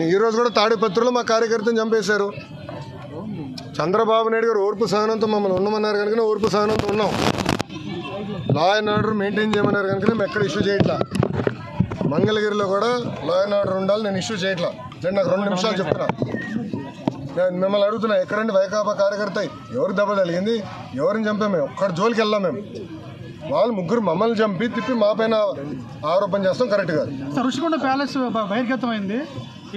ఈ రోజు కూడా తాడిపత్రిలో మా కార్యకర్తను చంపేశారు. చంద్రబాబు నాయుడు గారు ఓర్పు సహనంతో మమ్మల్ని ఉండమన్నారు కనుక ఓర్పు సహనంతో ఉన్నాం. లా అండ్ ఆర్డర్ మెయింటైన్ చేయమన్నారు కనుక మేము ఎక్కడ ఇష్యూ చేయట్లా. మంగళగిరిలో కూడా లా అండ్ ఆర్డర్ ఉండాలి, నేను ఇష్యూ చేయట్లా. నాకు 2 నిమిషాలు చెప్తున్నా. నేను మిమ్మల్ని అడుగుతున్నా, ఎక్కడండి వైకాపా కార్యకర్త? ఎవరికి దెబ్బ తగిలింది? ఎవరిని చంపాం? మేము ఒక్కడి జోలికి వెళ్ళాం. మేము వాళ్ళు ముగ్గురు మమ్మల్ని చంపి తిప్పి మా పైన ఆరోపణ చేస్తాం కరెక్ట్ కాదు. రుషికొండ ప్యాలెస్ బహిర్గతమైంది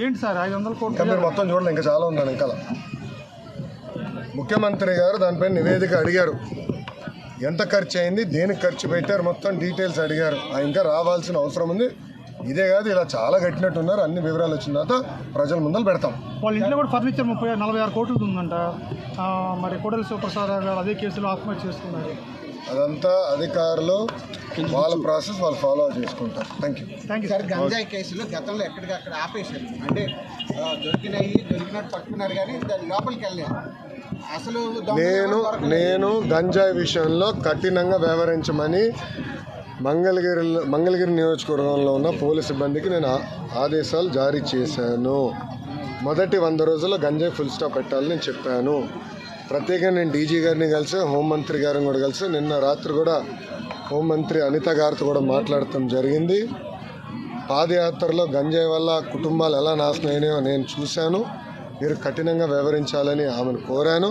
ఏంటి సార్? 500 కోట్లు ఇంకా మీరు మొత్తం చూడలేదు, ఇంకా చాలా ఉన్నాను. ఇంకా ముఖ్యమంత్రి గారు దానిపైన నివేదిక అడిగారు. ఎంత ఖర్చు అయింది, దేనికి ఖర్చు పెట్టారు, మొత్తం డీటెయిల్స్ అడిగారు. ఇంకా రావాల్సిన అవసరం ఉంది. ఇదే కాదు, ఇలా చాలా కట్టినట్టున్నారు. అన్ని వివరాలు వచ్చిన తర్వాత ప్రజల ముందర పెడతాం. వాళ్ళ ఇంట్లో కూడా ఫర్నిచర్ 46 కోట్లు ఉందంట. మరి కోడెల శివప్రసాద్ గారు అదే కేసులో ఆత్మహత్య చేసుకున్నారు. అదంతా అధికారులు వాళ్ళ ప్రాసెస్ వాళ్ళు ఫాలో చేసుకుంటారు. Thank you sir. గంజాయి కేసులు గతంలో ఎక్కడికక్కడ ఆపేశారు, అంటే దొరికినట్టు పట్టుకున్నారు కానీ లోపలికి వెళ్ళారు. అసలు నేను గంజాయి విషయంలో కఠినంగా వ్యవహరించమని మంగళగిరి నియోజకవర్గంలో ఉన్న పోలీసు సిబ్బందికి నేను ఆదేశాలు జారీ చేశాను. మొదటి 100 రోజుల్లో గంజాయి ఫుల్ స్టాప్ పెట్టాలని నేను చెప్పాను. ప్రత్యేకంగా నేను డీజీ గారిని కలిసి హోంమంత్రి గారిని కూడా కలిసి నిన్న రాత్రి కూడా హోంమంత్రి అనిత గారితో కూడా మాట్లాడటం జరిగింది. పాదయాత్రలో గంజాయి వల్ల కుటుంబాలు ఎలా నాశనం అయినాయో నేను చూశాను. మీరు కఠినంగా వ్యవహరించాలని ఆమెను కోరాను.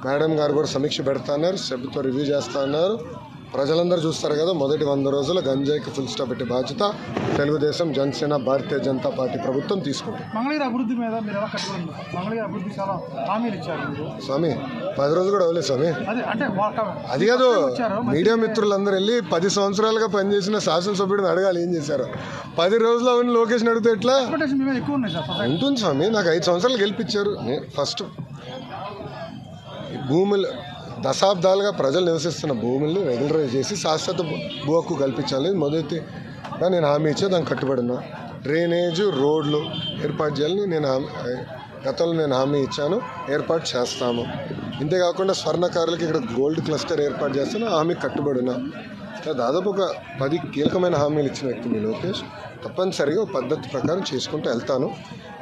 మేడం గారు కూడా సమీక్ష పెడతాన్నారు, సభ్యుతో రివ్యూ చేస్తా అన్నారు. ప్రజలందరూ చూస్తారు కదా, మొదటి 100 రోజులు గంజాయికి ఫుల్ స్టాప్ పెట్టే బాధ్యత తెలుగుదేశం, జనసేన, భారతీయ జనతా పార్టీ ప్రభుత్వం తీసుకుంటుంది. మంగళగిరి అభివృద్ధి మీద మీరు ఎలా కట్టుకోండి? మంగళగిరి అభివృద్ధి చాలా హామీలు ఇచ్చారు స్వామి. 10 రోజులు కూడా అవ్వలేదు స్వామి. అది కాదు, మీడియా మిత్రులందరూ వెళ్ళి 10 సంవత్సరాలుగా పనిచేసిన శాసనసభ్యుడిని అడగాలి ఏం చేశారు. 10 రోజులు అవన్నీ లోకేష్ని అడిగితే ఎట్లా ఉంటుంది స్వామి? నాకు 5 సంవత్సరాలు గెలిపించారు. ఫస్ట్ భూములు దశాబ్దాలుగా ప్రజలు నివసిస్తున్న భూముల్ని రెగ్యులరైజ్ చేసి శాశ్వత భూ హక్కు కల్పించాలి. మొదటిగా నేను హామీ ఇచ్చే దానికి కట్టుబడినా. డ్రైనేజ్, రోడ్లు ఏర్పాటు చేయాలని గతంలో నేను హామీ ఇచ్చాను, ఏర్పాటు చేస్తాము. ఇంతేకాకుండా స్వర్ణకారులకి ఇక్కడ గోల్డ్ క్లస్టర్ ఏర్పాటు చేస్తాను, హామీకి కట్టుబడినా. దాదాపు ఒక 10 కీలకమైన హామీలు ఇచ్చిన వ్యక్తి మీ లోకేష్. తప్పనిసరిగా ఒక పద్ధతి ప్రకారం చేసుకుంటూ వెళ్తాను.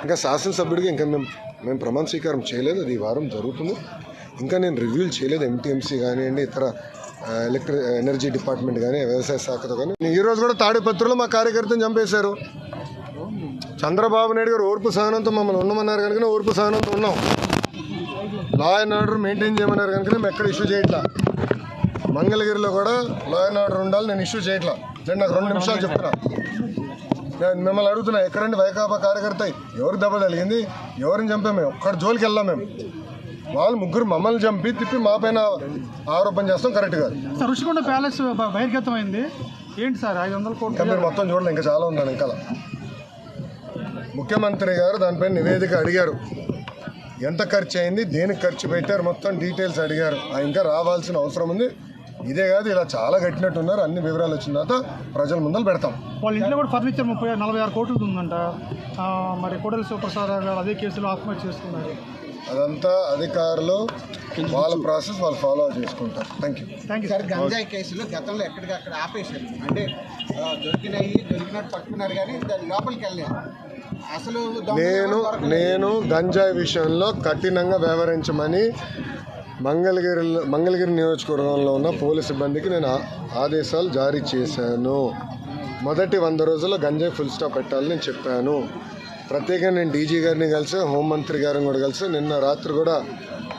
ఇంకా శాసనసభ్యుడిగా ఇంకా మేము ప్రమాణ స్వీకారం చేయలేదు, అది ఈ వారం జరుగుతుంది. ఇంకా నేను రివ్యూలు చేయలేదు. ఎంటీఎంసీ కానివ్వండి, ఇతర ఎనర్జీ డిపార్ట్మెంట్ కానీ, వ్యవసాయ శాఖతో కానీ. ఈ రోజు కూడా తాడిపత్రిలో మా కార్యకర్తను చంపేశారు. చంద్రబాబు నాయుడు గారు ఓర్పు సహనంతో మమ్మల్ని ఉండమన్నారు కనుక ఓర్పు సహనంతో ఉన్నాం. లా అండ్ ఆర్డర్ మెయింటైన్ చేయమన్నారు కనుక మేము ఎక్కడ ఇష్యూ చేయట్లా. మంగళగిరిలో కూడా లా అండ్ ఆర్డర్ ఉండాలి, నేను ఇష్యూ చేయట్లా. నాకు 2 నిమిషాలు చెప్తున్నా. నేను మిమ్మల్ని అడుగుతున్నా, ఎక్కడండి వైకాపా కార్యకర్త? ఎవరికి దెబ్బ తగిలింది? ఎవరిని చంపాం? మేము ఒక్కడి జోలికి వెళ్ళాం. మేము వాళ్ళు ముగ్గురు మమ్మల్ని చంపి తిప్పి మా పైన ఆరోపణ చేస్తాం కరెక్ట్ కాదు. రుషికొండ ప్యాలెస్ బహిర్గతమైంది ఏంటి సార్? 500 కోట్లు. ఇంకా మీరు మొత్తం చూడలేదు, ఇంకా చాలా ఉన్నాను. ఇంకా ముఖ్యమంత్రి గారు దానిపైన నివేదిక అడిగారు. ఎంత ఖర్చు అయింది, దేనికి ఖర్చు పెట్టారు, మొత్తం డీటెయిల్స్ అడిగారు. ఇంకా రావాల్సిన అవసరం ఉంది. ఇదే కాదు, ఇలా చాలా కట్టినట్టున్నారు. అన్ని వివరాలు వచ్చిన తర్వాత ప్రజల ముందర పెడతాం. వాళ్ళ ఇంట్లో కూడా ఫర్నిచర్ 46 కోట్లు ఉందంట. మరి కోడెల శివప్రసాద్ గారు అదే కేసులో ఆత్మహత్య చేసుకున్నారు. అదంతా అధికారులు వాళ్ళ ప్రాసెస్ వాళ్ళు ఫాలో చేసుకుంటారు. Thank you sir. గంజాయి కేసులు గతంలో ఎక్కడికక్కడ ఆపేశారు, అంటే దొరికినట్టు పట్టుకున్నారు కానీ లోపలికి వెళ్ళారు. అసలు నేను గంజాయి విషయంలో కఠినంగా వ్యవహరించమని మంగళగిరి నియోజకవర్గంలో ఉన్న పోలీసు సిబ్బందికి నేను ఆదేశాలు జారీ చేశాను. మొదటి 100 రోజుల్లో గంజాయి ఫుల్ స్టాప్ పెట్టాలని నేను చెప్పాను. ప్రత్యేకంగా నేను డీజీ గారిని కలిసి హోంమంత్రి గారిని కూడా కలిసి నిన్న రాత్రి కూడా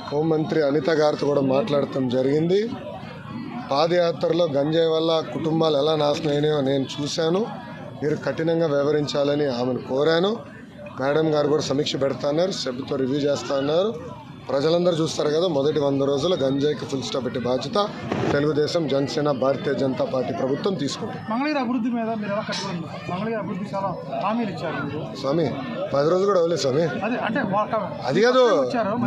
హోంమంత్రి అనిత గారితో కూడా మాట్లాడటం జరిగింది. పాదయాత్రలో గంజాయి వల్ల కుటుంబాలు ఎలా నాశనం అయినాయో నేను చూశాను. మీరు కఠినంగా వ్యవహరించాలని ఆమెను కోరాను. మేడం గారు కూడా సమీక్ష పెడతాన్నారు, సభ్యుతో రివ్యూ చేస్తా అన్నారు. ప్రజలందరూ చూస్తారు కదా, మొదటి 100 రోజులు గంజాయికి ఫుల్ స్టాప్ పెట్టే బాధ్యత తెలుగుదేశం, జనసేన, భారతీయ జనతా పార్టీ ప్రభుత్వం తీసుకుంటుంది. మంగళగిరి అభివృద్ధి మీద మీరు ఎలా కట్టుకోండి? మంగళగిరి అభివృద్ధి చాలా హామీలు ఇచ్చారు స్వామి. 10 రోజులు కూడా అవ్వలేదు స్వామి. అది కాదు,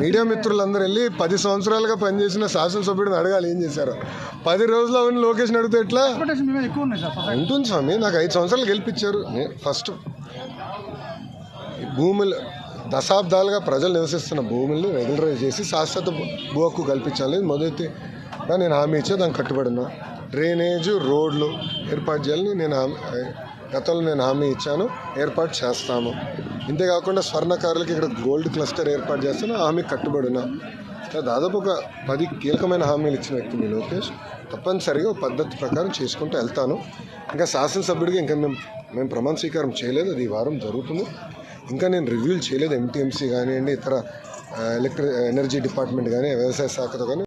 మీడియా మిత్రులందరూ వెళ్ళి 10 సంవత్సరాలుగా పనిచేసిన శాసనసభ్యుడిని అడగాలి ఏం చేశారు. 10 రోజులు అవన్నీ లోకేష్ని అడిగితే ఎట్లా ఉంటుంది స్వామి? నాకు 5 సంవత్సరాలు గెలిపించారు. ఫస్ట్ భూములు దశాబ్దాలుగా ప్రజలు నివసిస్తున్న భూముల్ని రెగ్యులరైజ్ చేసి శాశ్వత భూ హక్కు కల్పించాలి. మొదటిగా నేను హామీ ఇచ్చే దానికి కట్టుబడినా. డ్రైనేజ్, రోడ్లు ఏర్పాటు చేయాలని గతంలో నేను హామీ ఇచ్చాను, ఏర్పాటు చేస్తాము. ఇంతేకాకుండా స్వర్ణకారులకి ఇక్కడ గోల్డ్ క్లస్టర్ ఏర్పాటు చేస్తున్న హామీకి కట్టుబడి ఉన్నా. ఇలా దాదాపు ఒక 10 కీలకమైన హామీలు ఇచ్చిన వ్యక్తి మీ లోకేష్. తప్పనిసరిగా ఒక పద్ధతి ప్రకారం చేసుకుంటూ వెళ్తాను. ఇంకా శాసనసభ్యుడిగా ఇంకా మేము ప్రమాణ స్వీకారం చేయలేదు, అది ఈ వారం జరుగుతుంది. ఇంకా నేను రివ్యూలు చేయలేదు, ఎంటీఎంసీ కానివ్వండి, ఇతర ఎనర్జీ డిపార్ట్మెంట్ కానీ వ్యవసాయ శాఖతో కానీ